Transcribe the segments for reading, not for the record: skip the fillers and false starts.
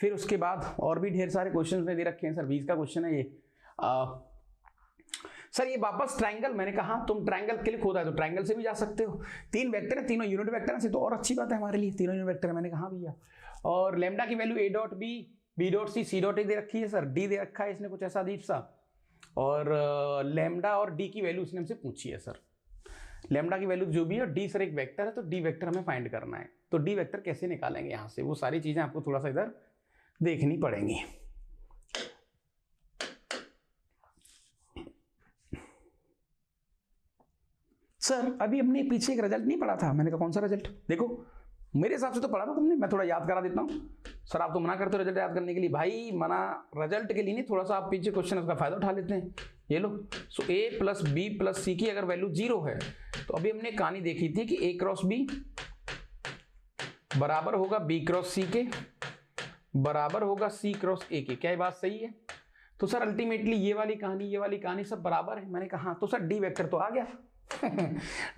फिर उसके बाद और भी ढेर सारे क्वेश्चन दे रखे हैं सर। 20 का क्वेश्चन है ये। सर ये वापस ट्राइंगल, मैंने कहा तुम ट्राइंगल क्लिक होता है तो ट्राइंगल से भी जा सकते हो। 3 वेक्टर है, तीनों यूनिट वेक्टर है, तो और अच्छी बात है हमारे लिए, तीनों यूनिट वेक्टर है। मैंने कहा भैया, और लैम्डा की value a dot B, B dot C, C dot A दे रखी है सर, डी दे रखा है इसने कुछ ऐसा अजीब सा, और लैम्डा और डी की वैल्यू इसने हमसे पूछी है सर। लैम्डा की वैल्यू जो भी है, डी सर एक वेक्टर है तो डी वेक्टर हमें फाइंड करना है। तो डी वेक्टर कैसे निकालेंगे यहाँ से, वो सारी चीजें आपको थोड़ा सा इधर देखनी पड़ेंगी। सर अभी हमने पीछे एक रिजल्ट नहीं पढ़ा था, मैंने कहा कौन सा रिजल्ट, देखो मेरे हिसाब से तो पढ़ा था तुमने, मैं थोड़ा याद करा देता हूं। सर आप तो मना करते हो रिजल्ट याद करने के लिए, भाई मना रिजल्ट के लिए नहीं, थोड़ा सा आप पीछे क्वेश्चन उसका फायदा उठा लेते हैं। ये लो, सो a प्लस बी प्लस सी की अगर वैल्यू 0 है तो अभी हमने कहानी देखी थी कि a क्रॉस बी बराबर होगा b क्रॉस सी के बराबर होगा c क्रॉस a के। क्या ये बात सही है? तो सर अल्टीमेटली ये वाली कहानी सब बराबर है। मैंने कहा तो सर डी वेक्टर तो आ गया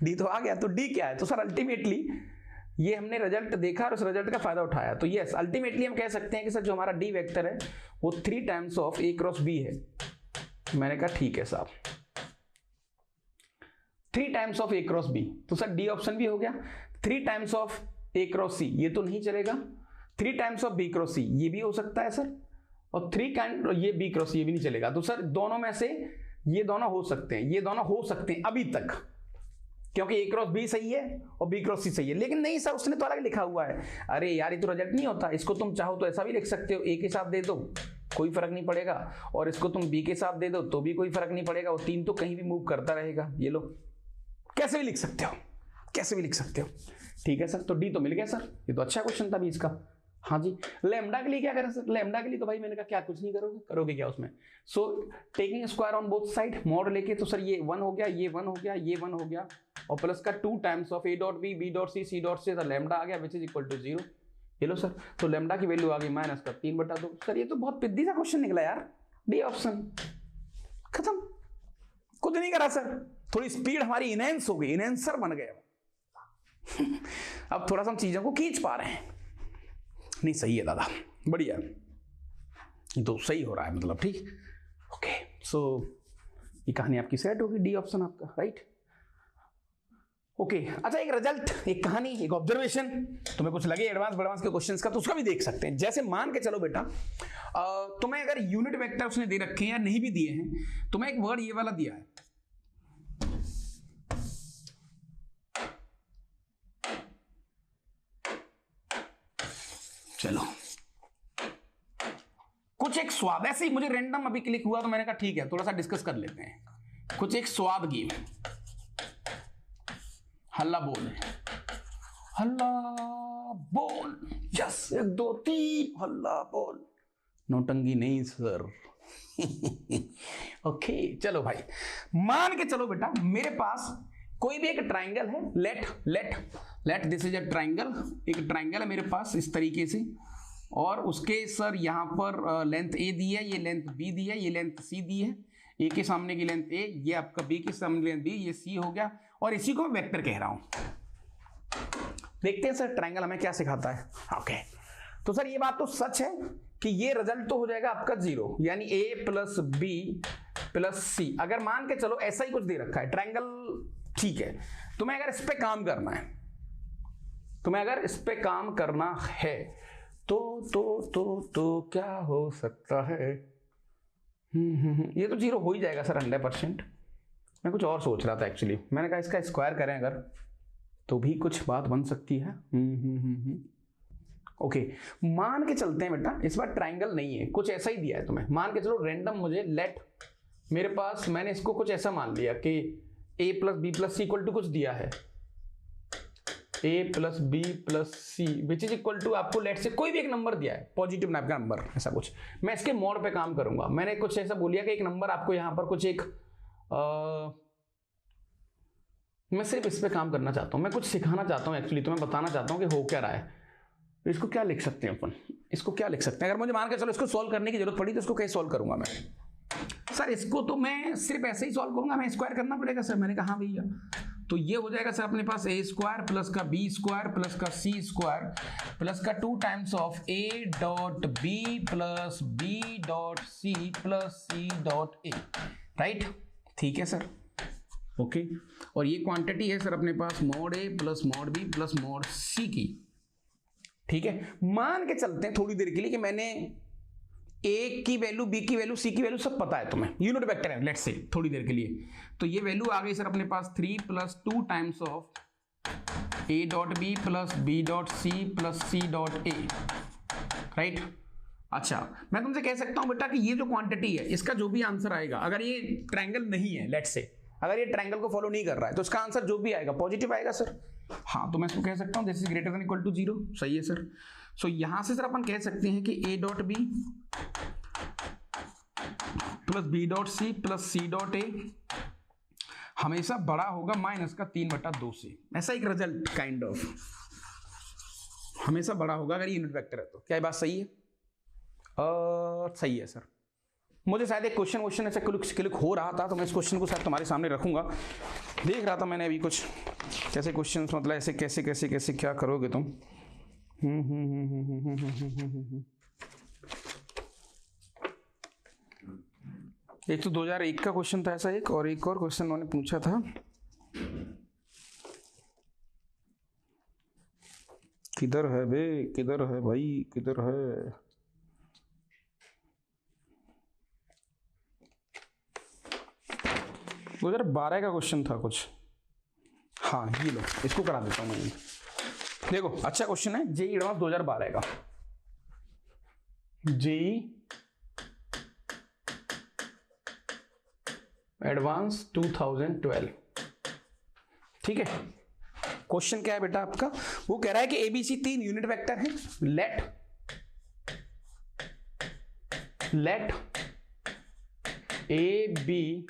डी तो आ गया, तो डी क्या है? तो सर अल्टीमेटली ये हमने रिजल्ट देखा और उस रिजल्ट का फायदा उठाया, तो यस अल्टीमेटली हम कह सकते हैं कि सर जो हमारा डी वेक्टर है वो 3 times of a cross b है। मैंने कहा ठीक है साहब, 3 times of a cross b, तो सर डी ऑप्शन भी हो गया। 3 times of a cross c ये तो नहीं चलेगा, 3 times of b cross c ये भी हो सकता है सर, और 3 काइंड ये b क्रॉस ये भी नहीं चलेगा। तो सर दोनों में से ये दोनों हो सकते हैं, ये दोनों हो सकते हैं अभी तक, क्योंकि a क्रॉस b सही है और b क्रॉस c सही है। लेकिन नहीं सर उसने तो अलग लिखा हुआ है, अरे यार ये तो रिजल्ट नहीं होता, इसको तुम चाहो तो ऐसा भी लिख सकते हो, a के साथ दे दो कोई फर्क नहीं पड़ेगा, और इसको तुम b के साथ दे दो तो भी कोई फर्क नहीं पड़ेगा, वो 3 तो कहीं भी मूव करता रहेगा। ये लो कैसे भी लिख सकते हो, कैसे भी लिख सकते हो, ठीक है सर। तो डी तो मिल गया सर, ये तो अच्छा क्वेश्चन था 20 का। हाँ जी, लैम्डा के लिए क्या करें सर? लैम्डा के लिए तो भाई मैंने कहा क्या कुछ नहीं करोगे, करोगे क्या उसमें? So taking square on both side, mod लेके, तो सर ये 1 हो गया, ये 1 हो गया, ये 1 हो गया, और प्लस का 2 times of a dot B, B dot C, C dot से लैम्डा आ गया विच इज इक्वल टू 0। ये लो सर, तो लैम्डा की वैल्यू आ गई माइनस का 3/2। सर ये तो बहुत पिद्दी सा क्वेश्चन निकला यार, डी ऑप्शन खत्म, कुछ नहीं करा सर। थोड़ी स्पीड हमारी इनहेंस हो गई, इनहेंसर बन गए अब थोड़ा सा हम चीजों को खींच पा रहे हैं। नहीं सही है दादा, बढ़िया, तो सही हो रहा है मतलब, ठीक। ओके सो ये कहानी आपकी सेट होगी, डी ऑप्शन आपका राइट। ओके अच्छा, एक रिजल्ट, एक कहानी, एक ऑब्जर्वेशन, तुम्हें कुछ लगे एडवांस के क्वेश्चंस का तो उसका भी देख सकते हैं। जैसे मान के चलो बेटा, तुम्हें अगर यूनिट वेक्टर उसने दे रखे हैं या नहीं भी दिए हैं, तुम्हें एक वर्ड ये वाला दिया है, चलो कुछ एक स्वाद, ऐसे ही मुझे रैंडम अभी क्लिक हुआ तो मैंने कहा ठीक है थोड़ा सा डिस्कस कर लेते हैं। कुछ एक स्वाद गिव, हल्ला बोल, हल्ला बोल, यस 1 2 3 हल्ला बोल, नौटंगी नहीं सर ओके चलो भाई, मान के चलो बेटा मेरे पास कोई भी एक ट्राइंगल है, let this is a triangle, एक ट्राइंगल है मेरे पास इस तरीके से, और उसके सर यहां पर लेंथ a दी है, ये लेंथ b दी है, ये लेंथ c दी है, a के सामने की लेंथ a, ये आपका b के सामने लेंथ b, ये c हो गया, और इसी को मैं वेक्टर कह रहा हूं। देखते हैं सर ट्राइंगल हमें क्या सिखाता है। ओके तो सर ये बात तो सच है कि ये रिजल्ट तो हो जाएगा आपका 0, यानी a प्लस बी प्लस सी। अगर मान के चलो ऐसा ही कुछ दे रखा है ट्राइंगल, ठीक है, तुम्हें अगर इस पे काम करना है, तुम्हें अगर इस पे काम करना है तो क्या हो सकता है? ये तो 0 हो ही जाएगा सर 100%। मैं कुछ और सोच रहा था एक्चुअली, मैंने कहा इसका स्क्वायर करें अगर तो भी कुछ बात बन सकती है। ओके मान के चलते हैं बेटा, इस बार ट्राइंगल नहीं है, कुछ ऐसा ही दिया है तुम्हें, मान के चलो रैंडम मुझे लेट, मेरे पास मैंने इसको कुछ ऐसा मान लिया कि a plus B plus C equal to कुछ दिया है, a plus B plus C which is equal to आपको लेट से कोई भी एक नंबर दिया है, पॉजिटिव नाम का नंबर, ऐसा कुछ। मैं इसके मोड पे काम करूंगा, मैंने कुछ ऐसा बोलिया कि एक नंबर आपको यहां पर कुछ एक मैं सिर्फ इस पे काम करना चाहता हूं, मैं कुछ सिखाना चाहता हूं एक्चुअली, तो मैं बताना चाहता हूं कि हो क्या रहा है। इसको क्या लिख सकते हैं अपन, इसको क्या लिख सकते हैं? अगर मुझे मान के चलो इसको सॉल्व करने की जरूरत पड़ी तो इसको कैसे सॉल्व करूंगा मैं? सर इसको तो मैं सिर्फ ऐसे ही सॉल्व करूंगा, मैं स्क्वायर करना पड़ेगा सर। मैंने कहा हाँ भैया, तो ये हो जाएगा सर अपने पास ए स्क्वायर प्लस का बी स्क्वायर प्लस का सी स्क्वायर प्लस का 2 times of A dot B plus B dot C plus C dot A, right. ठीक है सर, ओके। और ये क्वांटिटी है सर अपने पास mod A plus mod B plus mod C की। ठीक है, मान के चलते हैं थोड़ी देर के लिए कि मैंने ए की वैल्यू, बी की वैल्यू, सी की वैल्यू सब पता है तुम्हें, यूनिट वेक्टर है लेट्स से थोड़ी देर के लिए। तो ये वैल्यू आ गई सर अपने पास 3 plus 2 times of A dot B plus B dot C plus C dot A, right. अच्छा, मैं तुमसे कह सकता हूं बेटा कि ये जो क्वांटिटी है इसका जो भी आंसर आएगा, अगर ये ट्रायंगल नहीं है लेट्स से, अगर ये ट्रायंगल को फॉलो नहीं कर रहा है तो इसका आंसर जो भी आएगा पॉजिटिव आएगा सर। हाँ, तो मैं इसको कह सकता हूं this is greater than equal to 0, सही है सर। सो यहां से सर अपन कह सकते हैं कि A dot B plus B dot C plus C dot A हमेशा बड़ा होगा माइनस का 3/2 से, ऐसा एक रिजल्ट काइंड ऑफ हमेशा बड़ा होगा अगर यूनिट वेक्टर है तो। क्या ये बात सही है? सही है सर। मुझे शायद एक क्वेश्चन ऐसे क्लिक हो रहा था तो मैं इस क्वेश्चन को शायद तुम्हारे सामने रखूंगा। देख रहा था मैंने अभी कुछ कैसे क्वेश्चन, मतलब ऐसे कैसे कैसे कैसे क्या करोगे तुम। एक तो 2001 का क्वेश्चन था ऐसा एक, और एक और क्वेश्चन उन्होंने पूछा था, किधर है बे, किधर है भाई, किधर है? वो 2012 का क्वेश्चन था कुछ। हाँ ये लो, इसको करा देता हूँ मैं। देखो अच्छा क्वेश्चन है, जेईई एडवांस 2012 का, जेईई एडवांस 2012। ठीक है, क्वेश्चन क्या है बेटा आपका? वो कह रहा है कि एबीसी 3 यूनिट वेक्टर हैं। Let A B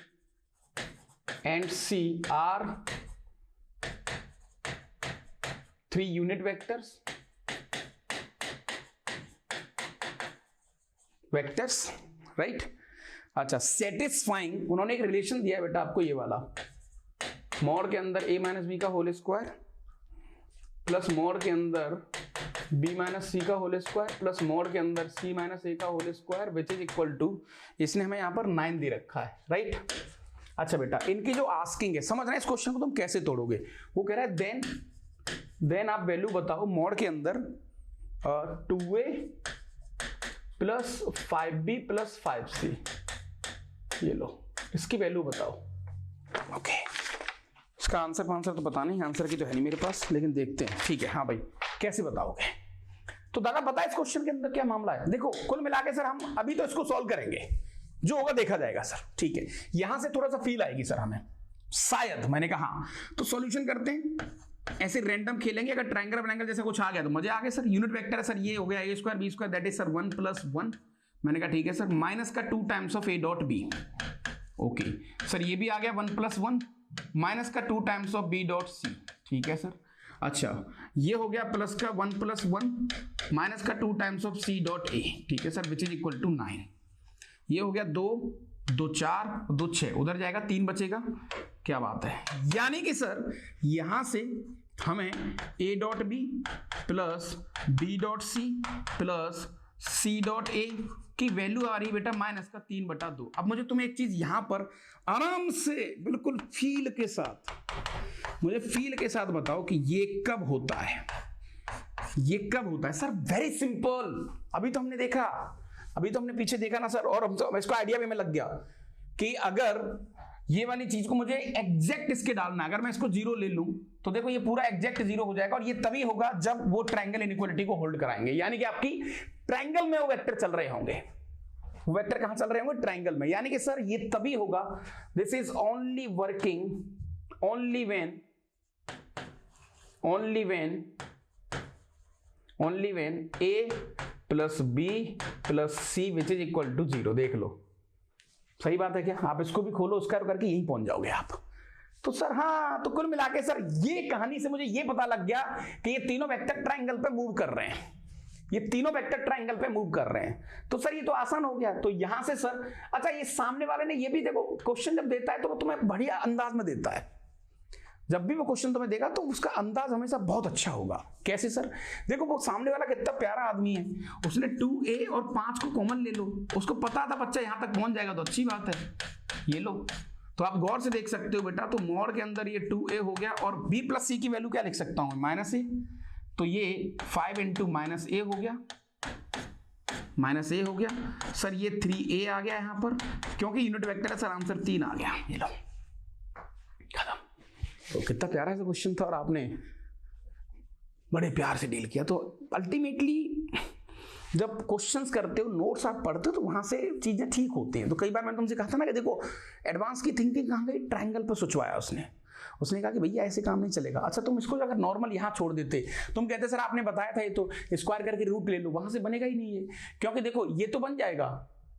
and C are 3 unit vectors, right. अच्छा, सेटिस्फाइंग, उन्होंने एक रिलेशन दिया है बेटा आपको ये वाला, मॉड के अंदर a माइनस बी का होल स्क्वायर प्लस मॉड के अंदर b माइनस सी का होल स्क्वायर प्लस मॉड के अंदर c माइनस ए का whole square which is equal to, इसने हमें यहाँ पर 9 दे रखा है, राइट। अच्छा बेटा, इनकी जो आस्किंग है, समझ रहे हैं इस क्वेश्चन को तुम कैसे तोड़ोगे? वो कह रहा है देन आप वैल्यू बताओ मॉड के अंदर 2a plus 5b plus 5c, ये लो इसकी वैल्यू बताओ। ओके, इसका आंसर तो पता नहीं, आंसर की तो है नहीं मेरे पास, लेकिन देखते हैं। ठीक है, हाँ भाई कैसे बताओगे? तो दादा पता है इस क्वेश्चन के अंदर क्या मामला है? देखो कुल मिला के सर हम अभी तो इसको सॉल्व करेंगे, जो होगा देखा जाएगा सर। ठीक है, यहां से थोड़ा सा फील आएगी सर हमें शायद, मैंने कहा तो सॉल्यूशन करते हैं, ऐसे रैंडम खेलेंगे। अगर ट्रायंगल ट्रायंगल जैसा कुछ आ गया तो मजे आ गए सर। यूनिट वेक्टर है सर, ये हो गया a square B square that is sir 1 plus 1, मैंने कहा ठीक है सर, माइनस का 2 times of a dot B. Okay sir, ये भी आ गया 1 प्लस 1 माइनस का 2 times of b dot C. ठीक है सर। अच्छा, ये हो गया प्लस का 1 प्लस 1 माइनस का 2 times of c dot a। ठीक है sir, which is equal to 9। ये हो गया 2 2 4 2 6, उधर जाएगा 3 बचेगा। क्या बात है, यानी कि सर यहां से हमें a dot B plus b dot C plus c dot a की वैल्यू आ रही है बेटा माइनस का 3/2। अब मुझे तुम्हें एक चीज यहां पर आराम से बिल्कुल फील के साथ बताओ कि ये कब होता है, ये कब होता है? सर वेरी सिंपल, अभी तो हमने देखा, अभी तो हमने पीछे देखा ना सर, और हम तो इसको आइडिया भी में लग गया कि अगर ये वाली चीज को मुझे एग्जैक्ट इसके डालना, अगर मैं इसको 0 ले लूं तो देखो ये पूरा एग्जैक्ट 0 हो जाएगा, और ये तभी होगा जब वो ट्रायंगल इनइक्वालिटी को होल्ड कराएंगे, यानी कि आपकी ट्रायंगल में वो वेक्टर चल रहे होंगे। वेक्टर कहां चल रहे होंगे? ट्रायंगल में। यानी कि सर ये तभी होगा, this is only working only when a plus b plus c which is equal to 0। देख लो, सही बात है क्या? आप इसको भी खोलो, उसका करके यहीं पहुंच जाओगे आप। तो सर हाँ, तो कुल मिला के सर ये कहानी से मुझे ये पता लग गया कि ये तीनों वेक्टर ट्रायंगल पे मूव कर रहे हैं, ये तीनों वेक्टर ट्रायंगल पे मूव कर रहे हैं। तो सर ये तो आसान हो गया। तो यहां से सर, अच्छा ये सामने वाले ने ये भी देखो, क्वेश्चन जब देता है तो वो तुम्हें बढ़िया अंदाज में देता है, जब भी वो क्वेश्चन तुम्हें देगा तो उसका अंदाज हमेशा बहुत अच्छा होगा। कैसे सर? देखो वो सामने वाला कितना प्यारा आदमी है, उसने 2a और 5 को कॉमन ले लो, उसको पता था बच्चा यहाँ तक पहुंच जाएगा, तो अच्छी बात है। ये लो, तो आप गौर से देख सकते हो बेटा, तो मॉड के अंदर ये 2a हो गया, और b प्लस सी की वैल्यू क्या लिख सकता हूँ, -a, तो ये 5 इंटू -a हो गया, -a हो गया सर, ये 3a आ गया यहाँ पर, क्योंकि यूनिट वेक्टर है सर, आंसर 3 आ गया। ये लो, खत्म। तो कितना प्यारा सा क्वेश्चन था और आपने बड़े प्यार से डील किया। तो अल्टीमेटली जब क्वेश्चंस करते हो, नोट्स आप पढ़ते हो, तो वहां से चीजें ठीक होती हैं। तो कई बार मैंने तुमसे कहा था ना कि देखो एडवांस की थिंकिंग कहाँ गई, ट्रायंगल पर सोचवाया उसने कहा कि भैया ऐसे काम नहीं चलेगा। अच्छा तुम इसको अगर नॉर्मल यहाँ छोड़ देते, तुम कहते सर आपने बताया था ये तो स्क्वायर करके रूट ले लो, वहां से बनेगा ही नहीं है, क्योंकि देखो ये तो बन जाएगा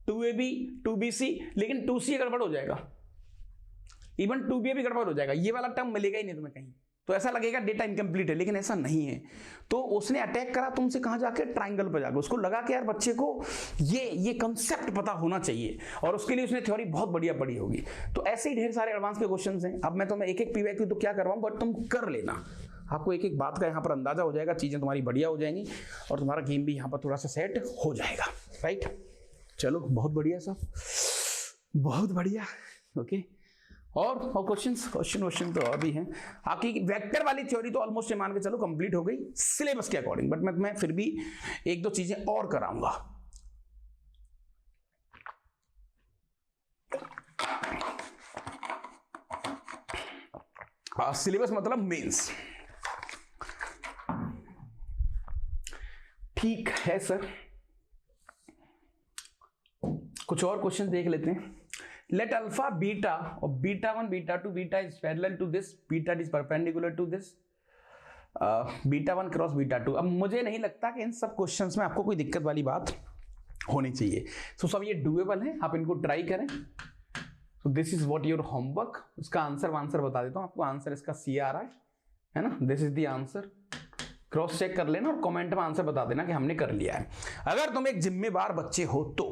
2ab 2bc, लेकिन 2c गड़बड़ हो जाएगा, इवन 2b भी गड़बड़ हो जाएगा, ये वाला टर्म मिलेगा ही नहीं तुम्हें कहीं, तो ऐसा लगेगा डेटा इनकम्प्लीट है, लेकिन ऐसा नहीं है। तो उसने अटैक करा तुमसे कहां जाके, ट्रायंगल पर जाकर, उसको लगा कि यार बच्चे को ये कंसेप्ट पता होना चाहिए, और उसके लिए उसने थ्योरी बहुत बढ़िया पढ़ी होगी। तो ऐसे ही ढेर सारे एडवांस के क्वेश्चंस हैं। अब मैं तुम्हें एक एक पीवाईक्यू तो क्या करवाऊं, बट तुम कर लेना, आपको एक एक बात का यहाँ पर अंदाजा हो जाएगा, चीजें तुम्हारी बढ़िया हो जाएंगी, और तुम्हारा गेम भी यहाँ पर थोड़ा सा सेट हो जाएगा। राइट, चलो बहुत बढ़िया सब, बहुत बढ़िया। ओके, और क्वेश्चन तो और भी हैं। आपकी वेक्टर वाली थ्योरी तो ऑलमोस्ट मान के चलो कंप्लीट हो गई सिलेबस के अकॉर्डिंग, बट मैं फिर भी एक दो चीजें और कराऊंगा। सिलेबस मतलब मेंस, ठीक है सर। कुछ और क्वेश्चन देख लेते हैं। Let alpha beta or beta 1 beta 2 beta is parallel to this, beta is perpendicular to this, beta 1 cross beta 2। अब मुझे नहीं लगता कि इन सब क्वेश्चंस में आपको कोई दिक्कत वाली बात होनी चाहिए। सो सब ये डूएबल है, आप इनको ट्राई करें। So this is what your homework. उसका आंसर बता देता हूँ आपको। आंसर इसका सी आ रहा है ना, this is the answer. Cross check कर लेना और कमेंट में आंसर बता देना कि हमने कर लिया है। अगर तुम एक जिम्मेदार बच्चे हो तो,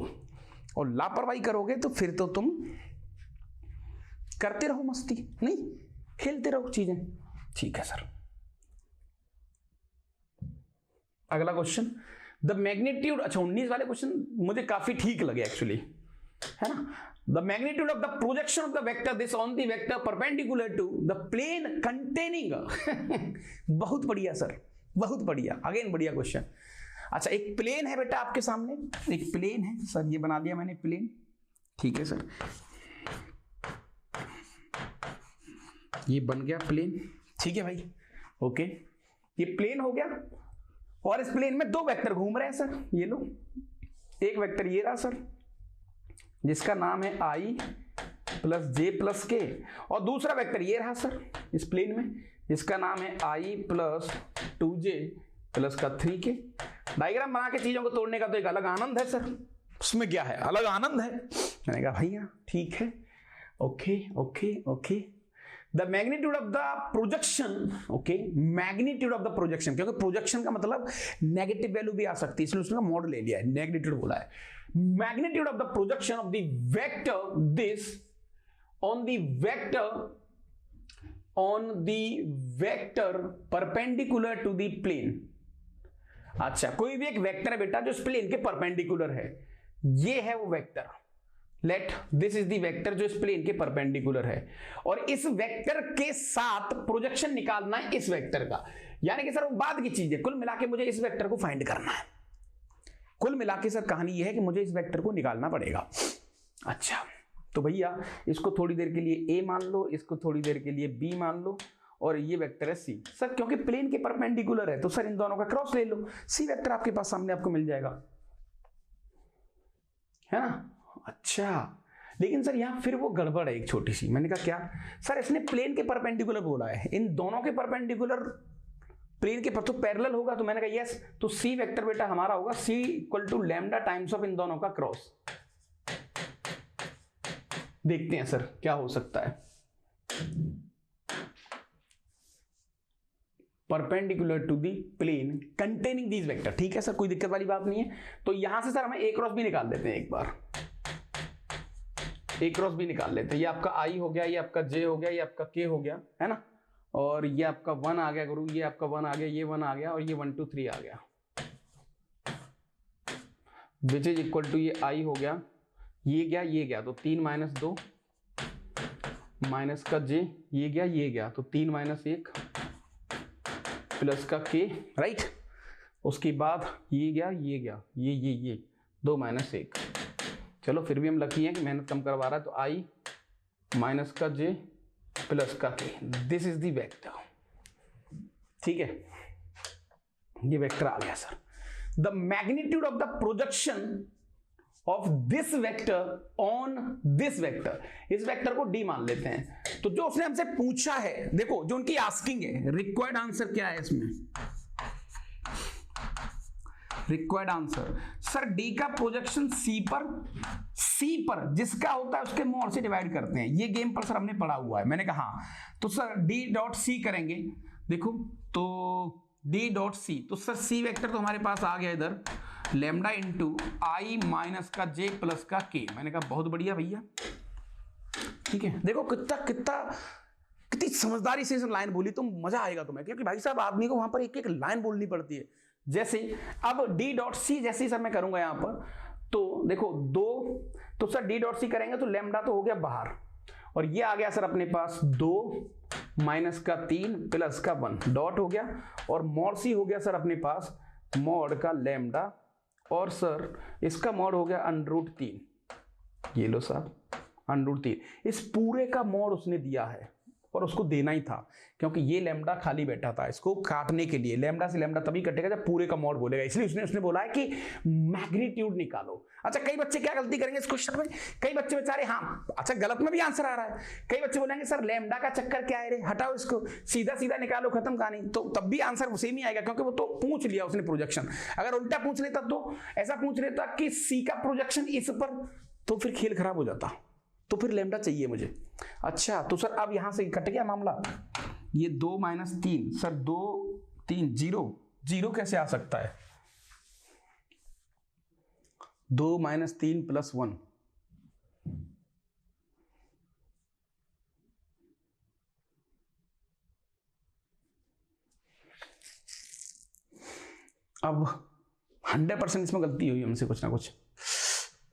और लापरवाही करोगे तो फिर तो तुम करते रहो मस्ती, नहीं खेलते रहो चीजें। ठीक है सर। अगला क्वेश्चन, द मैग्नीट्यूड, अच्छा 19 वाले क्वेश्चन मुझे काफी ठीक लगे एक्चुअली, है ना। The magnitude of the projection of the vector this on the vector perpendicular to the plane containing बहुत बढ़िया सर, बहुत बढ़िया, अगेन बढ़िया क्वेश्चन। अच्छा एक प्लेन है बेटा आपके सामने, एक प्लेन है सर, ये बना दिया मैंने प्लेन, ठीक है सर, ये बन गया प्लेन, ठीक है भाई, ओके। ये प्लेन हो गया, और इस प्लेन में दो वेक्टर घूम रहे हैं सर, ये लो, एक वेक्टर ये रहा सर जिसका नाम है i प्लस जे प्लस के, और दूसरा वेक्टर ये रहा सर इस प्लेन में जिसका नाम है i प्लस 2j प्लस का 3k। डायग्राम बना के चीजों को तोड़ने का तो एक अलग आनंद है सर, उसमें क्या है, अलग आनंद है। मैंने कहा भैया ठीक है, okay okay okay. The magnitude of the projection, okay, magnitude of the projection, क्योंकि प्रोजेक्शन का मतलब नेगेटिव वैल्यू भी आ सकती है, इसलिए उसने मॉडल ले लिया है, मैग्नीट्यूड बोला है। Magnitude of the projection of the vector this on the vector perpendicular to the plane. अच्छा कोई भी एक वेक्टर है बेटा जो इस प्लेन के परपेंडिकुलर है, ये है वो vector, let this is the vector जो इस प्लेन के परपेंडिकुलर है, और इस वेक्टर के साथ प्रोजेक्शन निकालना है इस वेक्टर का। यानी कि सर वो बाद की चीज है, कुल मिला के मुझे इस वेक्टर को फाइंड करना है। कुल मिला के सर कहानी ये है कि मुझे इस वेक्टर को निकालना पड़ेगा। अच्छा तो भैया इसको थोड़ी देर के लिए a मान लो, इसको थोड़ी देर के लिए b मान लो, और ये वेक्टर है c। सर क्योंकि प्लेन के परपेंडिकुलर है तो सर इन दोनों का क्रॉस ले लो, c वेक्टर आपके पास सामने आपको मिल जाएगा, है ना। अच्छा लेकिन सर यहां फिर वो गड़बड़ है एक छोटी सी। मैंने कहा क्या सर, इसने प्लेन के परपेंडिकुलर बोला है, इन दोनों के परपेंडिकुलर प्लेन के पर तो पैरेलल होगा, तो मैंने कहा यस, तो c वेक्टर बेटा हमारा होगा c equal to lambda times of इन दोनों का क्रॉस। देखते हैं सर क्या हो सकता है। Perpendicular to the plane containing these vector, ठीक है सर, कोई दिक्कत वाली बात नहीं है। तो यहां से सर हमें a क्रॉस भी निकाल देते हैं, एक बार a क्रॉस भी निकाल लेते हैं। ये आपका i हो गया, ये आपका j हो गया, ये आपका k हो गया, है ना, और ये आपका 1 आ गया गुरु, ये आपका 1 आ गया, ये 1 आ गया, और ये 1 2 3 आ गया, विच इज इक्वल टू ये आई हो गया, ये गया, तो 3 माइनस 2 माइनस का जे, ये गया, तो 3 माइनस 1 प्लस का के, राइट। उसके बाद ये गया, ये 2 माइनस 1। चलो फिर भी हम लकी हैं कि मेहनत कम करवा रहा है, तो आई माइनस का जे प्लस का के, दिस इज द वेक्टर, ठीक है, ये वेक्टर आ गया sir. The magnitude of the projection of this vector on this vector, इस वेक्टर को डी मान लेते हैं। तो जो उसने हमसे पूछा है, देखो जो उनकी आस्किंग है, रिक्वायर्ड आंसर क्या है इसमें, रिक्वायर्ड आंसर सर डी का प्रोजेक्शन सी पर जिसका होता है उसके मोड से डिवाइड करते हैं। ये गेम पर सर हमने पढ़ा हुआ है, मैंने कहा हाँ। तो सर डी डॉट सी करेंगे, देखो तो डी डॉट सी, तो सर सी वेक्टर तो हमारे पास आ गया इधर, लैम्डा इंटू आई माइनस का जे प्लस का के। मैंने कहा बहुत बढ़िया भैया, ठीक है। देखो कितनी समझदारी से लाइन बोली, तो मजा आएगा तुम्हें, क्योंकि भाई साहब आदमी को वहां पर एक एक लाइन बोलनी पड़ती है। जैसे अब डी डॉट सी जैसे ही सर मैं करूंगा यहां पर, तो देखो 2, तो सर डी डॉट सी करेंगे तो लैम्डा तो हो गया बाहर, और ये आ गया सर अपने पास 2 माइनस का 3 प्लस का 1 डॉट हो गया, और मॉड सी हो गया सर अपने पास मॉड का लैम्डा, और सर इसका मॉड हो गया √3, ये लो साहब √3। इस पूरे का मॉड उसने दिया है, और उसको देना ही था, क्योंकि ये लैम्डा खाली बैठा था, इसको काटने के लिए लैम्डा से लैम्डा तभी कटेगा जब पूरे का मॉड बोलेगा, इसलिए उसने बोला है कि मैग्नीट्यूड निकालो। अच्छा कई बच्चे क्या गलती करेंगे इस क्वेश्चन में, कई बच्चे बेचारे, हाँ अच्छा गलत में भी आंसर आ रहा है, कई बच्चे बोलेंगे सर लैम्डा का चक्कर क्या है रे, हटाओ इसको, सीधा सीधा निकालो, खत्म कहानी। तो तब भी आंसर सेम ही आएगा, क्योंकि वो तो पूछ लिया उसने प्रोजेक्शन। अगर उल्टा पूछ लेता, तो ऐसा पूछ लेता कि सी का प्रोजेक्शन इस पर, तो फिर खेल खराब हो जाता, तो फिर लैम्डा चाहिए मुझे। अच्छा तो सर अब यहां से कट गया मामला, ये 2 माइनस 3, सर 2 3 0 कैसे आ सकता है, 2 माइनस 3 प्लस 1, अब 100% इसमें गलती हुई हमसे कुछ ना कुछ।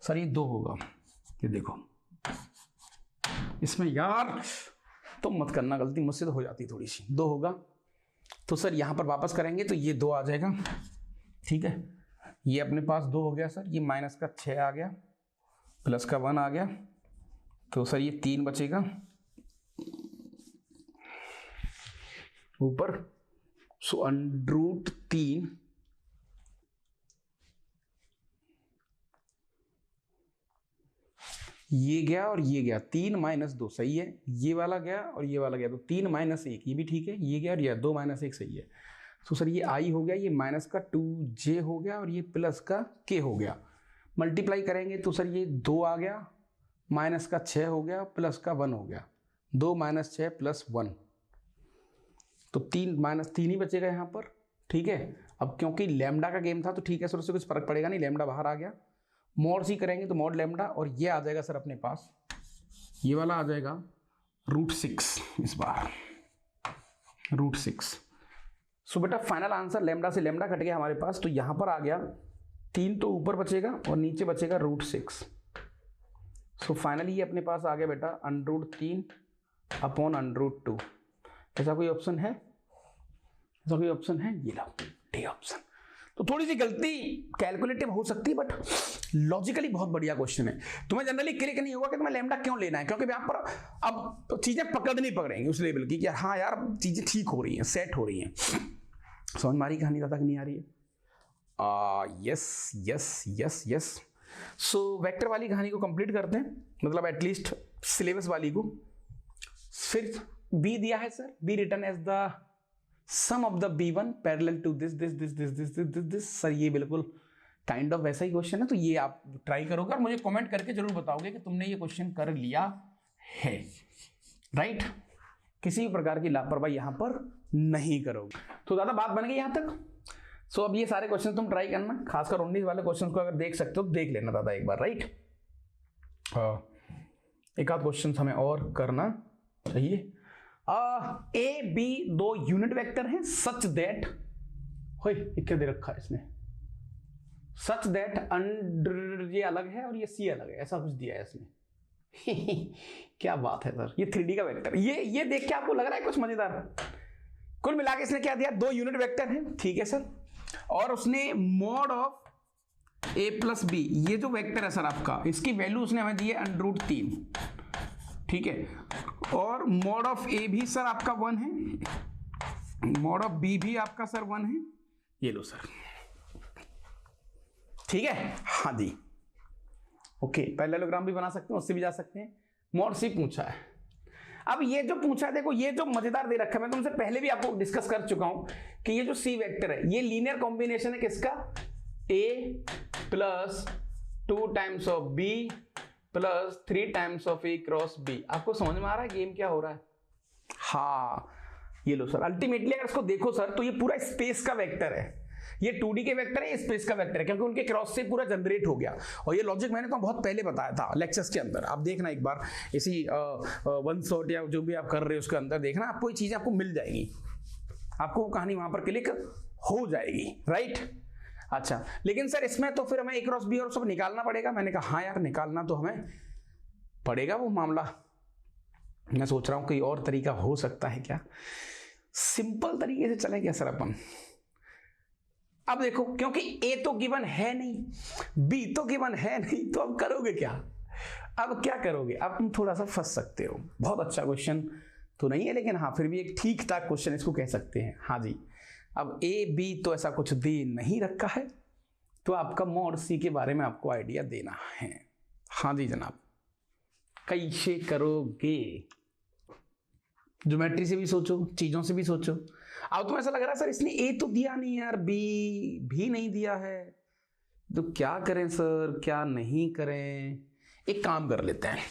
सर ये 2 होगा, ये देखो इसमें यार तुम मत करना गलती, मुझसे तो हो जाती थोड़ी सी। 2 होगा, तो सर यहां पर वापस करेंगे तो ये 2 आ जाएगा, ठीक है। ये अपने पास 2 हो गया सर, ये माइनस का 6 आ गया, प्लस का 1 आ गया, तो सर ये 3 बचेगा ऊपर, सो √3 ये गया और ये गया, 3 माइनस 2 सही है, ये वाला गया और ये वाला गया, तो 3 माइनस 1 ये भी ठीक है, ये गया और ये 2 माइनस 1 सही है। तो सर ये आई हो गया, ये माइनस का 2j हो गया, और ये प्लस का k हो गया। मल्टीप्लाई करेंगे तो सर ये 2 आ गया, माइनस का 6 हो गया, प्लस का 1 हो गया, 2 माइनस 6 प्लस 1, तो 3 माइनस 3 ही बचेगा यहाँ पर, ठीक है। अब क्योंकि लैम्डा का गेम था तो ठीक है सर, उससे कुछ फर्क पड़ेगा नहीं, लैम्डा बाहर आ गया। मॉड सी करेंगे तो मॉड लैम्डा, और ये आ जाएगा सर अपने पास, ये वाला आ जाएगा √6, इस बार √6। सो बेटा फाइनल आंसर लैम्डा से लैम्डा कट गया हमारे पास, तो यहां पर आ गया 3 तो ऊपर बचेगा और नीचे बचेगा √6। सो फाइनली ये अपने पास आ गया बेटा √3 अपॉन √2। ऐसा कोई ऑप्शन है, ऐसा कोई ऑप्शन है, ये लो डी ऑप्शन। तो थोड़ी सी गलती कैलकुलेटिव हो सकती है, बट लॉजिकली बहुत बढ़िया क्वेश्चन है। तुम्हें जनरली क्लिक नहीं होगा कि तुम्हें लैम्डा क्यों लेना है, क्योंकि यहाँ पर अब चीजें पकड़नी पकड़ेंगी उस लेवल की कि हाँ यार चीजें ठीक हो रही हैं, सेट हो रही हैं। समझ मारी कहानी दादा की नहीं आ रही है? Yes yes yes yes. So vector वाली कहानी को कंप्लीट करते हैं, मतलब एटलीस्ट सिलेबस वाली को। फिर बी दिया है sir, B return as the sum of the b1 parallel to this. Sir ये बिल्कुल काइंड ऑफ वैसा ही क्वेश्चन है, तो ये आप ट्राई करोगे और मुझे कमेंट करके जरूर बताओगे कि तुमने ये क्वेश्चन कर लिया है, राइट। किसी भी प्रकार की लापरवाही यहां पर नहीं करोगे। तो दादा बात बन गई यहां तक। सो अब ये सारे क्वेश्चन तुम ट्राई करना, खासकर 19 वाले क्वेश्चन को अगर देख सकते हो तो देख लेना दादा एक बार, राइट। एक आध क्वेश्चन हमें और करना चाहिए, ए बी दो यूनिट वेक्टर हैं सच दैट, क्या दे रखा है इसने, सच दैट अंडर ये अलग है और ये सी अलग है, ऐसा कुछ दिया है इसने। क्या बात है सर, ये 3D का वेक्टर, ये देख के आपको लग रहा है कुछ मजेदार। कुल मिला के इसने क्या दिया, दो यूनिट वेक्टर हैं, ठीक है सर, और उसने mod of a plus B, ये जो वेक्टर है सर आपका, इसकी वैल्यू उसने हमें दी है √3, ठीक है, और मॉड ऑफ a भी सर आपका 1 है, मॉड ऑफ b भी आपका सर 1 है, ये लो सर, ठीक है, हाँ जी, ओके, पैरेललोग्राम भी बना सकते हैं, उससे भी जा सकते हैं। मॉड सी पूछा है। अब ये जो पूछा है, देखो ये जो मजेदार दे रखा है, मैं तुमसे पहले भी आपको डिस्कस कर चुका हूं कि ये जो सी वेक्टर है, ये लीनियर कॉम्बिनेशन है किसका, a plus 2 times of b plus 3 times of a cross b। आपको समझ में आ रहा है गेम क्या हो रहा है? हाँ, ये लो सर, अल्टीमेटली अगर इसको देखो सर तो ये पूरा स्पेस का वेक्टर है, ये 2D के वेक्टर है, स्पेस का वेक्टर है, क्योंकि उनके क्रॉस से पूरा जनरेट हो गया। और ये लॉजिक मैंने तो बहुत पहले बताया था लेक्चर्स के अंदर, आप देखना एक बार इसी वन शॉट या जो भी आप कर रहे हो उसके अंदर देखना, आपको ये चीजें आपको मिल जाएगी, आपको वो कहानी वहां पर क्लिक हो जाएगी, राइट। अच्छा, लेकिन सर इसमें तो फिर हमें a क्रॉस b और सब निकालना पड़ेगा। मैंने कहा हाँ यार, निकालना तो हमें पड़ेगा वो मामला। मैं सोच रहा हूं कोई और तरीका हो सकता है क्या, सिंपल तरीके से चले क्या सर अपन। अब देखो, क्योंकि a तो गिवन है नहीं, b तो गिवन है नहीं, तो अब करोगे क्या, अब क्या करोगे, अब तुम थोड़ा सा फंस सकते हो। बहुत अच्छा क्वेश्चन तो नहीं है, लेकिन हाँ फिर भी एक ठीक ठाक क्वेश्चन इसको कह सकते हैं। हाँ जी, अब a b तो ऐसा कुछ दे नहीं रखा है, तो आपका मॉड c के बारे में आपको आइडिया देना है। हाँ जी जनाब, कैसे करोगे, ज्योमेट्री से भी सोचो, चीजों से भी सोचो। अब तो ऐसा लग रहा है सर इसने a तो दिया नहीं यार, b भी नहीं दिया है, तो क्या करें सर, क्या नहीं करें। एक काम कर लेते हैं,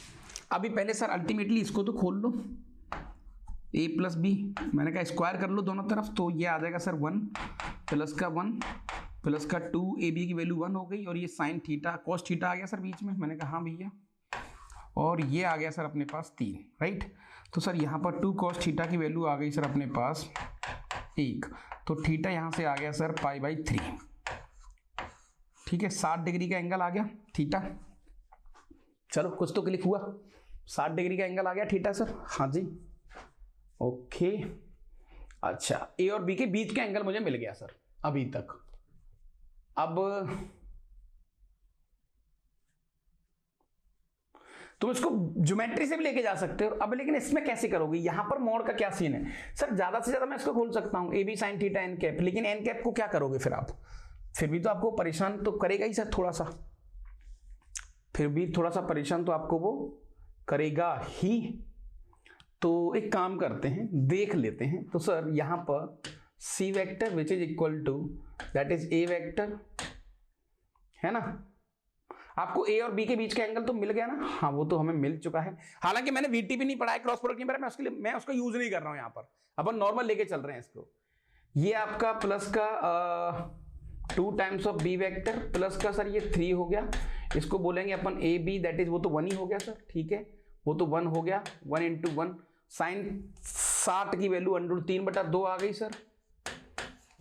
अभी पहले सर अल्टीमेटली इसको तो खोल लो, a प्लस बी, मैंने कहा स्क्वायर कर लो दोनों तरफ, तो ये आ जाएगा सर 1 प्लस का 1 प्लस का 2, ए बी की वैल्यू 1 हो गई, और ये साइन थीटा कॉस थीटा आ गया सर बीच में। मैंने कहा हाँ भैया, और ये आ गया सर अपने पास 3, राइट। तो सर यहाँ पर 2 कॉस थीटा की वैल्यू आ गई सर अपने पास 1, तो थीटा यहाँ से आ गया सर π/3, ठीक है, 60 डिग्री का एंगल आ गया थीटा। चलो कुछ तो क्लिक हुआ, 60 डिग्री का एंगल आ गया थीटा सर। हाँ जी, ओके। अच्छा, ए और बी के बीच का एंगल मुझे मिल गया सर अभी तक। अब तुम इसको ज्योमेट्री से भी लेके जा सकते हो। अब लेकिन इसमें कैसे करोगे, यहां पर मोड का क्या सीन है सर, ज्यादा से ज्यादा मैं इसको खोल सकता हूं A B sine theta N cap, लेकिन एन कैप को क्या करोगे फिर आप, फिर भी तो आपको परेशान तो करेगा ही सर थोड़ा सा, फिर भी थोड़ा सा परेशान तो आपको वो करेगा ही। तो एक काम करते हैं, देख लेते हैं। तो सर यहां पर C vector which is equal to that is a vector है ना, आपको ए और बी के बीच का एंगल तो मिल गया ना, हाँ वो तो हमें मिल चुका है। हालांकि मैंने वीटी भी नहीं पढ़ा है, क्रॉस प्रोडक्ट नहीं पढ़ा, मैं उसका यूज नहीं कर रहा हूं, यहां पर अपन नॉर्मल लेके चल रहे हैं इसको। ये आपका प्लस का 2 times of B vector plus का सर ये 3 हो गया, इसको बोलेंगे अपन ए बी, दैट इज वो तो 1 ही हो गया सर, ठीक है, वो तो 1 हो गया, 1 × 1 साइन 60 की वैल्यू √3/2 आ गई सर,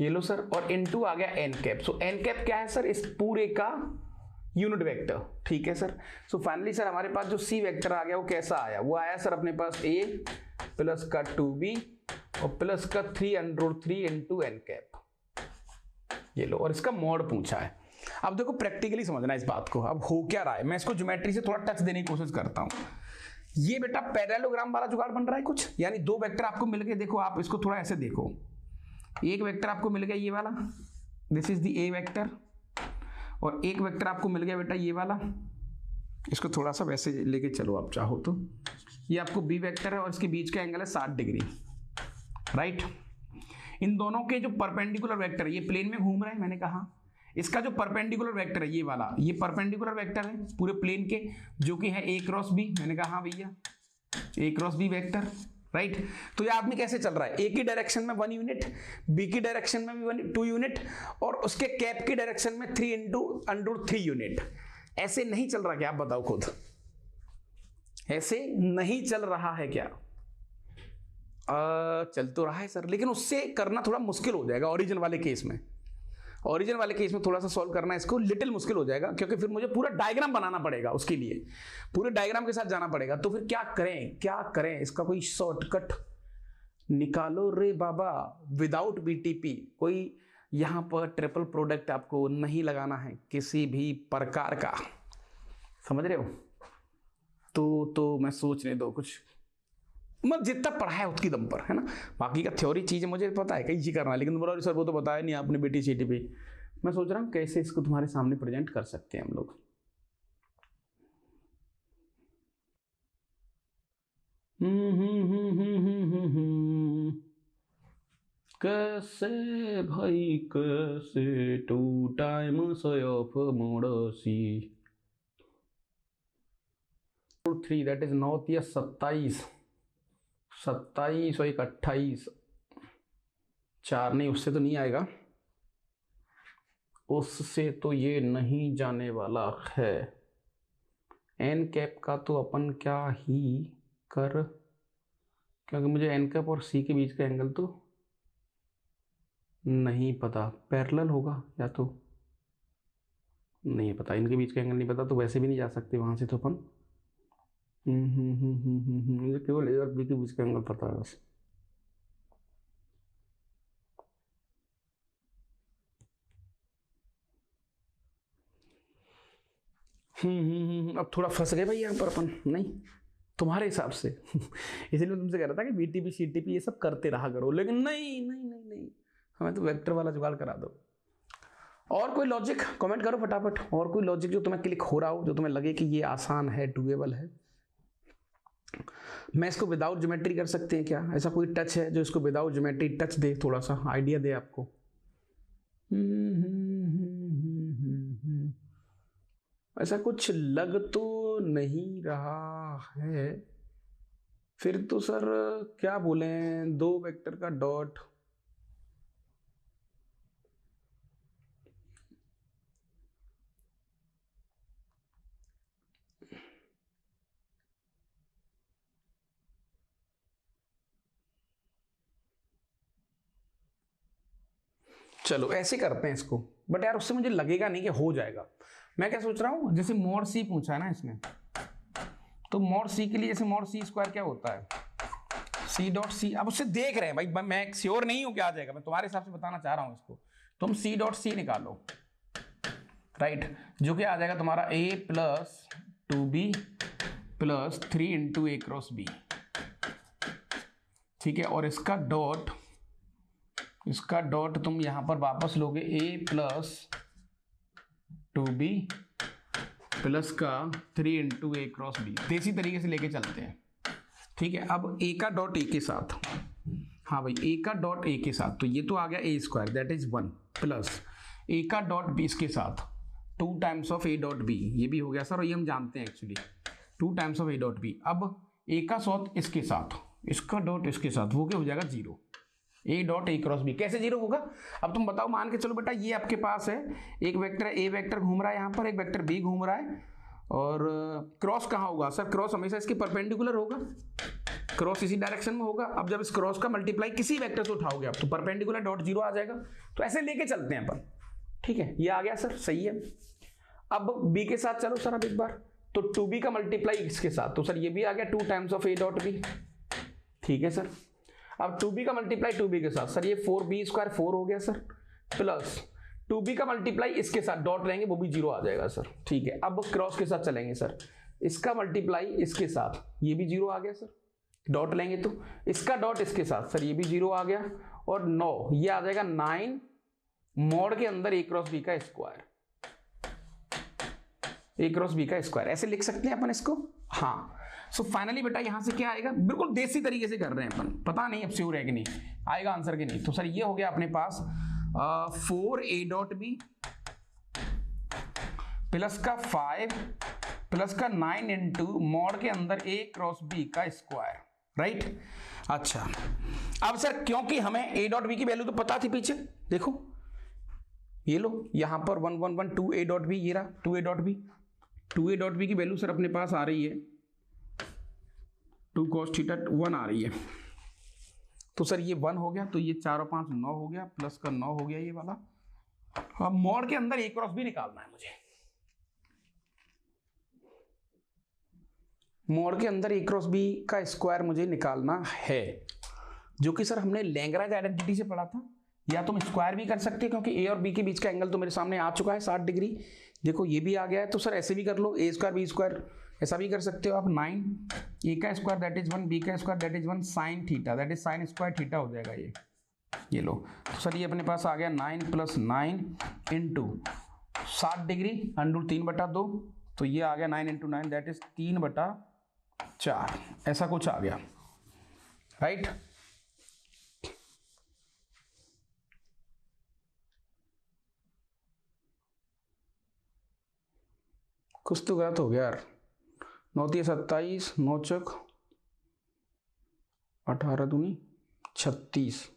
ये लो सर, और इनटू आ गया एन कैप। सो एन कैप क्या है सर, इस पूरे का यूनिट वेक्टर, ठीक है सर। सो फाइनली सर हमारे पास जो सी वेक्टर आ गया वो कैसा आया, वो आया सर अपने पास a प्लस का 2b और प्लस का 3√3 × एन कैप, ये लो, और इसका मॉड पूछा है। अब देखो प्रैक्टिकली समझना इस बात को, अब हो क्या रहा है, मैं इसको ज्योमेट्री से थोड़ा टच देने की कोशिश करता हूं। ये बेटा पैरेललोग्राम वाला जुगाड़ बन रहा है कुछ, यानी 2 वेक्टर आपको मिल गए, देखो आप इसको थोड़ा ऐसे देखो, एक वेक्टर आपको मिल गया ये वाला, this is the A vector, और एक वेक्टर आपको मिल गया बेटा ये वाला, इसको थोड़ा सा वैसे लेके चलो आप चाहो तो, ये आपको बी वेक्टर है और इसके बीच का एंगल है 60 डिग्री, राइट। इन दोनों के जो परपेंडिकुलर वेक्टर है, ये प्लेन में घूम रहे हैं, मैंने कहा इसका जो परपेंडिकुलर वेक्टर है ये वाला, ये परपेंडिकुलर वेक्टर है पूरे प्लेन के, जो कि है a क्रॉस b, मैंने कहा हाँ भैया a cross b vector, right. तो ये आदमी कैसे चल रहा है, a की डायरेक्शन में 1 यूनिट, b की डायरेक्शन में भी 2 यूनिट, और उसके कैप की डायरेक्शन में 3 × √3 यूनिट। ऐसे नहीं चल रहा क्या, आप बताओ खुद, ऐसे नहीं चल रहा है क्या। चल तो रहा है सर, लेकिन उससे करना थोड़ा मुश्किल हो जाएगा ओरिजिन वाले केस में। ओरिजिन वाले केस में थोड़ा सा सॉल्व करना इसको लिटिल मुश्किल हो जाएगा, क्योंकि फिर मुझे पूरा डायग्राम बनाना पड़ेगा, उसके लिए पूरे डायग्राम के साथ जाना पड़ेगा। तो फिर क्या करें, क्या करें, इसका कोई शॉर्टकट निकालो रे बाबा, विदाउट बीटीपी। कोई यहाँ पर ट्रिपल प्रोडक्ट आपको नहीं लगाना है किसी भी प्रकार का, समझ रहे हो? तो मैं सोचने दो कुछ, मतलब जितना पढ़ा है उसकी दम पर, है ना। बाकी का थ्योरी चीज़ मुझे पता है कई चीज़ करना है, लेकिन बोलो सर वो तो बताया नहीं आपने बेटी सीटी पे। मैं सोच रहा हूँ कैसे इसको तुम्हारे सामने प्रेजेंट कर सकते हैं हम लोग। कैसे भाई कैसे two times of mod C 3 that is 9 या 27 और 1 28, 4 नहीं, उससे तो नहीं आएगा, उससे तो ये नहीं जाने वाला है। एन कैप का तो अपन क्या ही कर, क्योंकि मुझे एन कैप और सी के बीच का एंगल तो नहीं पता, पैरेलल होगा या तो नहीं पता, इनके बीच का एंगल नहीं पता, तो वैसे भी नहीं जा सकते वहां से तो अपन। मुझे केवल ए और बी के बीच का एंगल पता है बस। अब थोड़ा फंस गए भाई यहाँ पर अपन, नहीं तुम्हारे हिसाब से इसलिए मैं तुमसे कह रहा था कि बीटीपी सीटीपी ये सब करते रहा करो, लेकिन नहीं नहीं नहीं नहीं, हमें तो वेक्टर वाला जुगाड़ करा दो। और कोई लॉजिक कमेंट करो फटाफट, और कोई लॉजिक जो तुम्हें क्लिक हो रहा हो, जो तुम्हें लगे कि ये आसान है, डुएबल है। मैं इसको विदाउट ज्योमेट्री कर सकते हैं क्या? ऐसा कोई टच है जो इसको विदाउट ज्योमेट्री टच दे, थोड़ा सा आइडिया दे आपको? ऐसा कुछ लग तो नहीं रहा है। फिर तो सर क्या बोलें, 2 वेक्टर का डॉट, चलो ऐसे करते हैं इसको, बट यार उससे मुझे लगेगा नहीं कि हो जाएगा। मैं क्या सोच रहा हूँ, जैसे मोड सी पूछा है ना इसने, तो मोड सी के लिए जैसे मोड सी स्क्वायर क्या होता है, सी डॉट सी। अब उससे देख रहे हैं भाई, मैं श्योर नहीं हूं क्या आ जाएगा, मैं तुम्हारे हिसाब से बताना चाह रहा हूं इसको। तुम सी डॉट सी निकालो, राइट, जो कि आ जाएगा तुम्हारा a plus 2b plus 3 into A cross B, ठीक है। और इसका डॉट तुम यहां पर वापस लोगे a प्लस 2b प्लस का 3 इंटू ए क्रॉस बी, देसी तरीके से लेके चलते हैं, ठीक है। अब a का डॉट a के साथ, हाँ भाई a का डॉट a के साथ, तो ये तो आ गया a square that is 1 plus a का डॉट b इसके साथ 2 times of a dot b, ये भी हो गया सर, और ये हम जानते हैं actually 2 times of a dot b। अब a का डॉट इसके साथ, इसका डॉट इसके साथ, वो क्या हो जाएगा 0, a dot a cross b। कैसे 0 होगा? अब तुम बताओ, मान के चलो बेटा ये आपके पास है, एक वेक्टर a वेक्टर घूम रहा है यहाँ पर, एक वेक्टर b घूम रहा है, और क्रॉस कहाँ होगा सर? क्रॉस हमेशा इसके परपेंडिकुलर होगा, क्रॉस इसी डायरेक्शन में होगा। अब जब इस क्रॉस का मल्टीप्लाई किसी वेक्टर से उठाओगे आप, तो परपेंडिकुलर डॉट 0 आ जाएगा। तो ऐसे लेके चलते हैं अपन, ठीक है। ये आ गया सर, सही है। अब b के साथ चलो सर अब एक बार, तो 2b का मल्टीप्लाई इसके साथ, तो सर ये भी आ गया 2 times of a dot b, ठीक है सर। अब 2b का मल्टीप्लाई 2b के साथ, सर ये 4b स्क्वायर 4 हो गया सर, प्लस 2b का मल्टीप्लाई इसके साथ, डॉट लेंगे वो भी 0 आ जाएगा सर, ठीक है। अब क्रॉस के साथ चलेंगे सर, इसका मल्टीप्लाई इसके साथ, ये भी 0 आ गया सर, डॉट लेंगे तो इसका डॉट इसके साथ, सर ये भी 0 आ गया, और 9 ये आ जाएगा 9 मॉड के अंदर a क्रॉस b का स्क्वायर, a क्रॉस b का स्क्वायर, ऐसे लिख सकते हैं अपन इसको। हाँ, सो फाइनली बेटा यहां से क्या आएगा, बिल्कुल देसी तरीके से कर रहे हैं अपन, पता नहीं अब श्योर है कि नहीं आएगा आंसर कि नहीं। तो सर ये हो गया अपने पास 4a डॉट b प्लस का 5 प्लस का 9 इंटू मॉड के अंदर a क्रॉस b का स्क्वायर, राइट। अच्छा, अब सर क्योंकि हमें a डॉट b की वैल्यू तो पता थी पीछे, देखो ये लो यहां पर 1 1 1 2a डॉट b, ये रहा 2a dot b, 2a dot b की वैल्यू सर अपने पास आ रही है 2 cos थीटा 1 आ रही है, तो सर ये 1 हो गया, तो ये 4 और 5 9 हो गया, प्लस का 9 हो गया ये वाला। अब मॉड के अंदर ए क्रॉस बी निकालना है मुझे। मॉड के अंदर ए क्रॉस बी का स्क्वायर मुझे निकालना है, जो कि सर हमने लैग्रेंज आइडेंटिटी से पढ़ा था। या तुम स्क्वायर भी कर सकते हो, क्योंकि ए और बी के बीच का एंगल तो मेरे सामने आ चुका है 60 डिग्री। देखो ये भी आ गया है, तो सर ऐसे भी कर लो, ए स्क्वायर बी स्क्वायर, ऐसा भी कर सकते हो आप। 9 ए का स्क्वायर दैट इज 1, बी का square that is 1 sine theta that is sine square theta हो जाएगा ये लो। तो सर ये अपने पास आ गया 9 + 9 इंटू 60 डिग्री √3/2, तो ये आ गया 9 × 9 दैट इज 3/4, ऐसा कुछ आ गया, राइट। कुछ तो गलत हो गया यार। 9 × 27, 9 × 18 दूनी 36।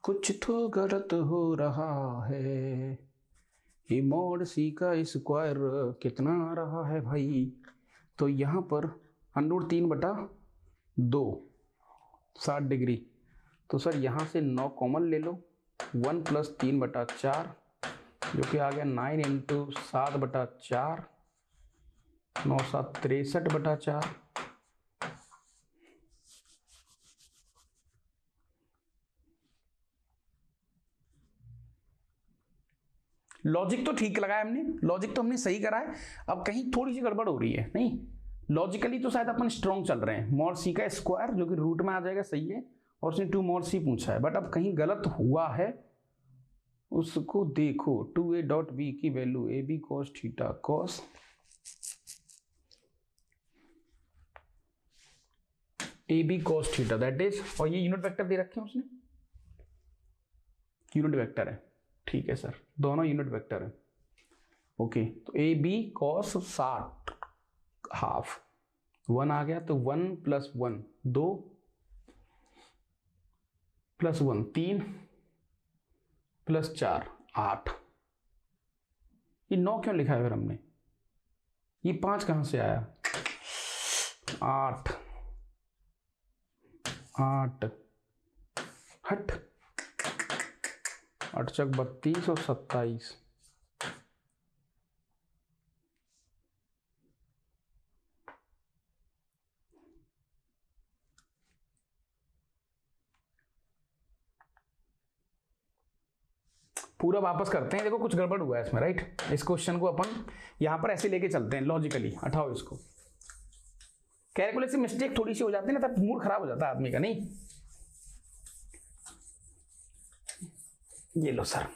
कुछ तो गलत हो रहा है। ये मॉड सी का स्क्वायर कितना आ रहा है भाई? तो यहाँ पर √3/2 60 डिग्री, तो सर यहाँ से 9 कॉमन ले लो, 1 + 3/4 जो कि आ गया 9 × 7/4, 9 × 7 = 63/4। लॉजिक तो ठीक लगाया हमने, लॉजिक तो हमने सही करा है। अब कहीं थोड़ी सी गड़बड़ हो रही है, नहीं लॉजिकली तो शायद अपन स्ट्रॉन्ग चल रहे हैं। मॉड सी का स्क्वायर जो कि रूट में आ जाएगा, सही है, और उसने 2 मॉड सी पूछा है, बट अब कहीं गलत हुआ है उसको देखो। 2a.b की value ab cos theta cos ab cos theta that is, और ये यूनिट वेक्टर दे रखे हैं उसने, यूनिट वेक्टर है, ठीक है सर, दोनों यूनिट वेक्टर है। ओके, तो ab cos 60 हाफ 1 आ गया, तो 1 + 1 2 + 1 3 + 4 8। ये 9 क्यों लिखा है फिर हमने? ये 5 कहां से आया? 8 8 हट 8 × 32 और 27। पूरा वापस करते हैं। देखो कुछ गड़बड़ हुआ है इसमें, राइट। इस क्वेश्चन को अपन यहां पर ऐसे लेके चलते हैं लॉजिकली। हटाओ इसको, कैलकुलेशन मिस्टेक थोड़ी सी हो जाती है ना, तब मूड खराब हो जाता है आदमी का, नहीं। ये लो सर,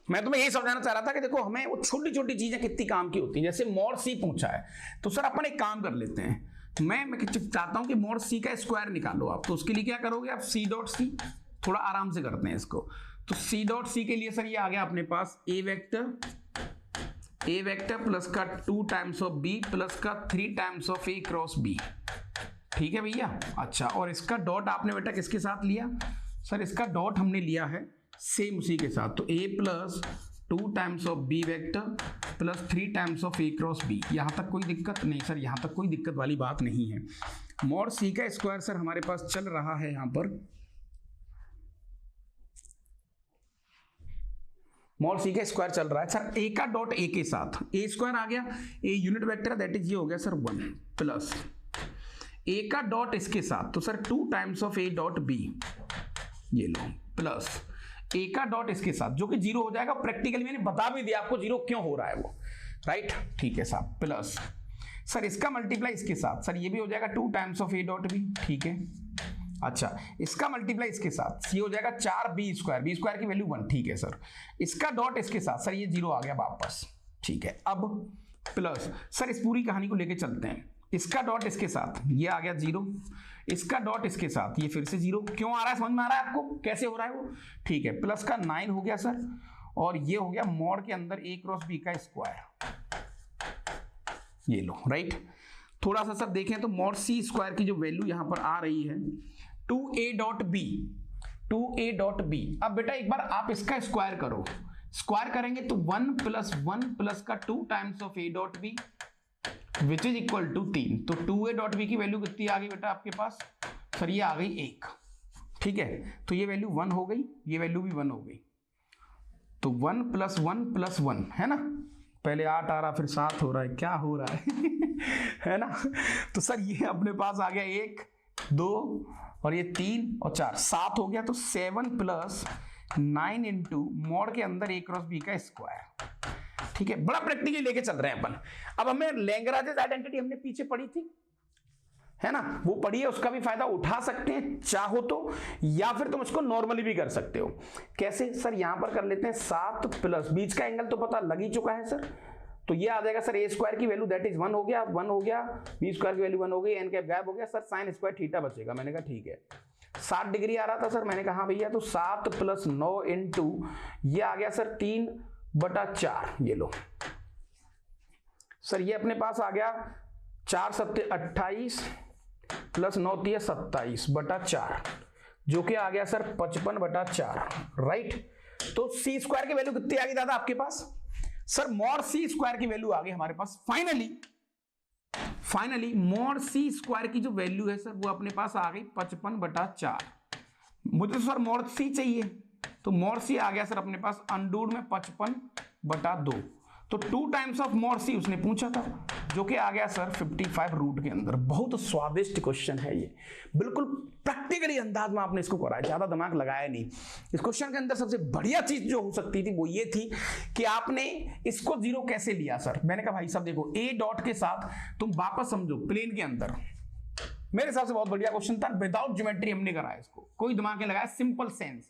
मैं तुम्हें यही समझाना चाह रहा था कि देखो हमें वो छोटी छोटी चीजें कितनी काम की होती हैं। जैसे मॉड सी पूछा है, तो सर अपन एक काम कर लेते हैं। मैं चाहता हूं कि मॉड सी का स्क्वायर निकालो आप, तो उसके लिए क्या करोगे आप? c.c, थोड़ा आराम से करते हैं इसको। तो c.c के लिए सर ये आ गया अपने पास a वेक्टर प्लस का 2 टाइम्स ऑफ b प्लस का 3 times of a cross b, ठीक है भैया। अच्छा, और इसका डॉट आपने बेटा किसके साथ लिया? सर इसका डॉट हमने लिया है सेम उसी के साथ, तो a + 2 times of b vector plus 3 times of a cross b। यहां तक कोई दिक्कत नहीं सर, यहां तक कोई दिक्कत वाली बात नहीं है। मॉड सी का स्क्वायर सर हमारे पास चल रहा है यहां पर, मॉड सी का स्क्वायर चल रहा है सर a का डॉट a के साथ, a स्क्वायर आ गया, a unit vector that is ये हो गया सर 1 प्लस a का डॉट इसके साथ, तो sir 2 times of a dot b, ये लो, प्लस a का डॉट इसके साथ जो कि 0 हो जाएगा। प्रैक्टिकली मैंने बता भी दिया आपको 0 क्यों हो रहा है वो, राइट, ठीक है साहब। प्लस सर इसका मल्टीप्लाई इसके साथ, सर ये भी हो जाएगा 2 times of a dot b, ठीक है। अच्छा, इसका मल्टीप्लाई इसके साथ, ये हो जाएगा 4b स्क्वायर, b स्क्वायर की वैल्यू 1, ठीक है सर। इसका डॉट इसके साथ, सर ये 0 आ गया वापस, ठीक है। अब प्लस सर इस पूरी कहानी को लेके चलते हैं, इसका डॉट इसके साथ ये आ गया 0, इसका डॉट इसके साथ ये फिर से 0। क्यों आ रहा है समझ में आ रहा है आपको कैसे हो रहा है वो, ठीक है। प्लस का 9 हो गया सर, और ये हो गया मॉड के अंदर a क्रॉस b का स्क्वायर, ये लो, राइट। थोड़ा सा सर देखें तो मॉड सी स्क्वायर की जो वैल्यू यहां पर आ रही है 2a डॉट b 2a.b। अब बेटा एक बार आप इसका स्क्वायर करो, स्क्वायर करेंगे तो 1 + 1 + का 2 times of a.b which is equal to 3। तो 2a.b की वैल्यू कितनी आ गई बेटा आपके पास? सर ये आ गई 1। ठीक है, तो ये वैल्यू 1 हो गई, ये वैल्यू भी 1 हो गई। तो 1 + 1 + 1 है ना, पहले 8 आ रहा फिर 7 हो रहा है, क्या हो रहा है है ना। तो सर ये अपने पास आ गया 1 2 और ये 3 और 4, 7 हो गया। तो 7 + 9 इंटू मॉड के अंदर a क्रॉस b का स्क्वायर। ठीक है, बड़ा प्रैक्टिकली लेके चल रहे हैं अपन। अब हमें लैग्रांजेस आइडेंटिटी हमने पीछे पढ़ी थी, है ना, वो पढ़िए, उसका भी फायदा उठा सकते हैं चाहो तो, या फिर तुम इसको नॉर्मली भी कर सकते हो। कैसे? सर यहां पर कर लेते हैं 7 प्लस बीच का एंगल तो पता लग ही चुका है सर, तो ये आ जाएगा सर a स्क्वायर की वैल्यू दैट इज 1 हो गया, 1 हो गया, b स्क्वायर की वैल्यू 1 हो गई, n कैप गायब हो गया सर, साइन स्क्वायर थीटा बचेगा। मैंने कहा ठीक है। 60 डिग्री आ रहा था सर, मैंने कहा हाँ भैया, तो 7 + 9 इंटू ये आ गया सर 3/4, ये लो सर, ये अपने पास आ गया 4 7 28 + 9 3 27/4, जो कि आ गया सर 55/4, राइट। तो सी स्क्वायर की वैल्यू कितनी आ गई दादा आपके पास? सर मॉड सी स्क्वायर की वैल्यू आ गई हमारे पास फाइनली मॉड सी स्क्वायर की जो वैल्यू है सर वो अपने पास आ गई 55/4। मुझे तो सर मॉड सी चाहिए, तो मॉड सी आ गया सर अपने पास अंडूड में 55/2, तो 2 टाइम्स ऑफ मॉड सी उसने पूछा था, जो कि आ गया सर 55 रूट के अंदर। बहुत स्वादिष्ट क्वेश्चन है ये, बिल्कुल प्रैक्टिकली अंदाज में आपने इसको करा, ज्यादा दिमाग लगाया नहीं। इस क्वेश्चन के अंदर सबसे बढ़िया चीज जो हो सकती थी वो ये थी कि आपने इसको 0 कैसे लिया सर। मैंने कहा भाई साहब देखो, ए डॉट के साथ तुम वापस समझो प्लेन के अंदर, मेरे हिसाब से बहुत बढ़िया क्वेश्चन था, विदाउट ज्योमेट्री हमने कराया इसको, कोई दिमाग नहीं लगाया, सिंपल सेंस।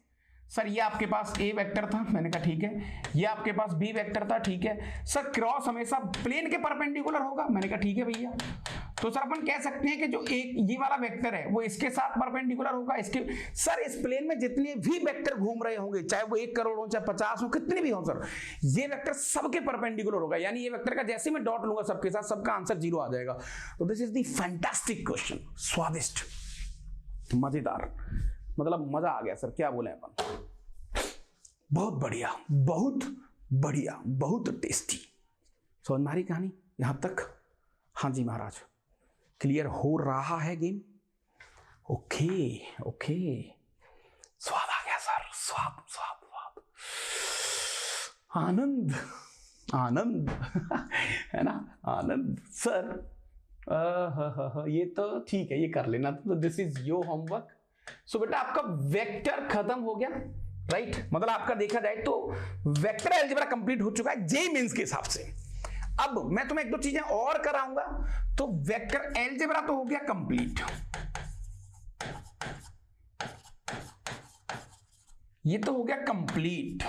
सर ये आपके पास ए वेक्टर था, मैंने कहा ठीक है, ये आपके पास बी वेक्टर था, ठीक है सर, क्रॉस हमेशा प्लेन के परपेंडिकुलर होगा, मैंने कहा ठीक है भैया। तो सर अपन कह सकते हैं कि जो एक ये वाला वेक्टर है वो इसके साथ परपेंडिकुलर होगा, इसके सर इस प्लेन में जितने भी वेक्टर घूम रहे होंगे, चाहे वो 1 करोड़ हो, चाहे 50 हो, कितने भी हो सर, ये वेक्टर सबके परपेंडिकुलर होगा, यानी ये वेक्टर का जैसे मैं डॉट लूंगा सबके साथ, सबका आंसर 0 आ जाएगा। तो this is the fantastic question, स्वादिष्ट, मजेदार, मतलब मजा आ गया सर, क्या बोले अपन, बहुत बढ़िया, बहुत बढ़िया, बहुत टेस्टी। समझ में आ रही कहानी यहां तक? हाँ जी महाराज, क्लियर हो रहा है गेम? ओके, स्वाद आ गया सर, स्वाद, आनंद है ना, आनंद सर। ये तो ठीक है, ये कर लेना, तो दिस इज योर होमवर्क। सो बेटा आपका वेक्टर खत्म हो गया, राइट, मतलब आपका देखा जाए तो वेक्टर अलजेब्रा कंप्लीट हो चुका है जेईई मेंस के हिसाब से। अब मैं तुम्हें 1 2 चीजें और कराऊंगा, तो वेक्टर अलजेब्रा तो हो गया कंप्लीट, ये तो हो गया कंप्लीट,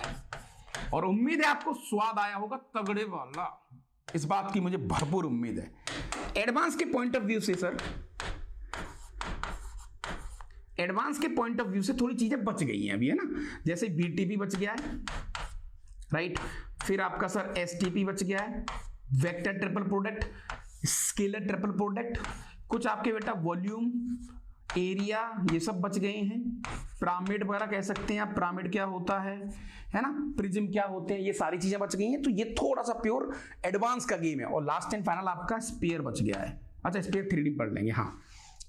और उम्मीद है आपको स्वाद आया होगा तगड़े वाला, इस बात की मुझे भरपूर उम्मीद है। एडवांस के पॉइंट ऑफ व्यू से सर, एडवांस के पॉइंट ऑफ व्यू से थोड़ी चीजें बच गई हैं अभी, है ना, जैसे बीटीपी बच गया है, राइट, फिर आपका सर एसटीपी बच गया है, vector triple product, scalar triple product, कुछ आपके बेटा वॉल्यूम, एरिया, ये सब बच गए हैं, पिरामिड वगैरह कह सकते हैं आप, पिरामिड क्या होता है ना, प्रिज्म क्या होते हैं, ये सारी चीजें बच गई हैं। तो ये थोड़ा सा प्योर एडवांस का गेम है, और लास्ट एंड फाइनल आपका स्पेयर बच गया है। अच्छा, स्पेयर 3D पढ़ लेंगे, हाँ,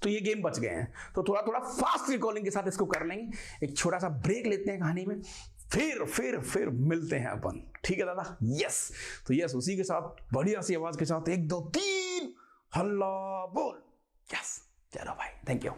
तो ये गेम बच गए हैं, तो थोड़ा फास्ट रिकॉलिंग के साथ इसको कर लेंगे। एक छोटा सा ब्रेक लेते हैं कहानी में, फिर मिलते हैं अपन, ठीक है दादा? यस, तो यस, उसी के साथ बढ़िया सी आवाज के साथ 1 2 3 हल्ला बोल, यस, चलो भाई, थैंक यू।